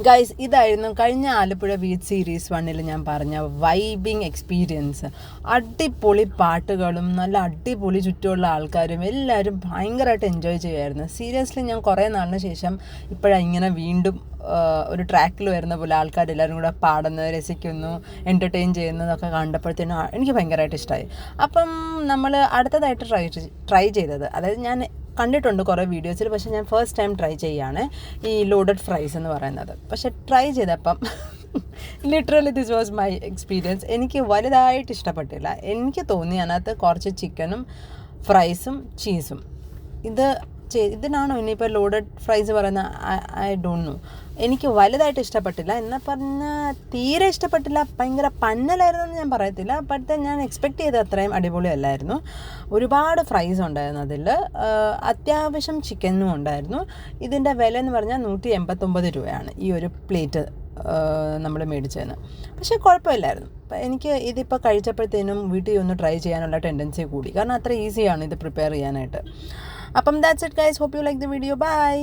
Guys, ഇതായിരുന്നു കഴിഞ്ഞ Alappuzha beach series 1 ഞാൻ പറഞ്ഞ വൈബിങ് എക്സ്പീരിയൻസ്. അടിപൊളി പാട്ടുകളും നല്ല അടിപൊളി ചുറ്റുമുള്ള ആൾക്കാരും എല്ലാവരും ഭയങ്കരമായിട്ട് എൻജോയ് ചെയ്യുമായിരുന്നു. സീരിയസ്ലി ഞാൻ കുറേ നാളിന് ശേഷം ഇപ്പോഴാണ് ഇങ്ങനെ വീണ്ടും ഒരു ട്രാക്കിൽ വരുന്ന പോലെ ആൾക്കാരെല്ലാവരും കൂടെ പാടുന്നു, രസിക്കുന്നു, എൻ്റർടൈൻ ചെയ്യുന്നതൊക്കെ കണ്ടപ്പോഴത്തേനും എനിക്ക് ഭയങ്കരമായിട്ട് ഇഷ്ടമായി. അപ്പം നമ്മൾ അടുത്തതായിട്ട് ട്രൈ ചെയ്തത്, അതായത് ഞാൻ കണ്ടിട്ടുണ്ട് കുറേ വീഡിയോസിൽ, പക്ഷേ ഞാൻ ഫസ്റ്റ് ടൈം ട്രൈ ചെയ്യുകയാണ് ഈ ലോഡഡ് ഫ്രൈസ് എന്ന് പറയുന്നത്. പക്ഷേ ട്രൈ ചെയ്തപ്പം literally this was my experience. എനിക്ക് വലുതായിട്ട് ഇഷ്ടപ്പെട്ടില്ല. എനിക്ക് തോന്നി അതിനകത്ത് കുറച്ച് ചിക്കനും ഫ്രൈസും ചീസും. ഇതിനാണോ ഇനിയിപ്പോൾ ലോഡഡ് ഫ്രൈസ് പറയുന്ന, ഐ ഡോണ്ട് നോ. എനിക്ക് വലുതായിട്ട് ഇഷ്ടപ്പെട്ടില്ല. എന്നാൽ പറഞ്ഞാൽ തീരെ ഇഷ്ടപ്പെട്ടില്ല, ഭയങ്കര പന്നലായിരുന്നു എന്ന് ഞാൻ പറയത്തില്ല. ബട്ട് ഞാൻ എക്സ്പെക്റ്റ് ചെയ്ത അത്രയും അടിപൊളിയല്ലായിരുന്നു. ഒരുപാട് ഫ്രൈസ് ഉണ്ടായിരുന്നു അതിൽ, അത്യാവശ്യം ചിക്കനും ഉണ്ടായിരുന്നു. ഇതിൻ്റെ വില എന്ന് പറഞ്ഞാൽ 189 രൂപയാണ് ഈ ഒരു പ്ലേറ്റ് നമ്മൾ മേടിച്ചതിന്. പക്ഷേ കുഴപ്പമില്ലായിരുന്നു. എനിക്ക് ഇതിപ്പോൾ കഴിച്ചപ്പോഴത്തേനും വീട്ടിൽ ഒന്ന് ട്രൈ ചെയ്യാനുള്ള ടെൻഡൻസി കൂടി, കാരണം അത്ര ഈസിയാണ് ഇത് പ്രിപ്പയർ ചെയ്യാനായിട്ട്. അപ്പം that's it guys, hope you like the video. By.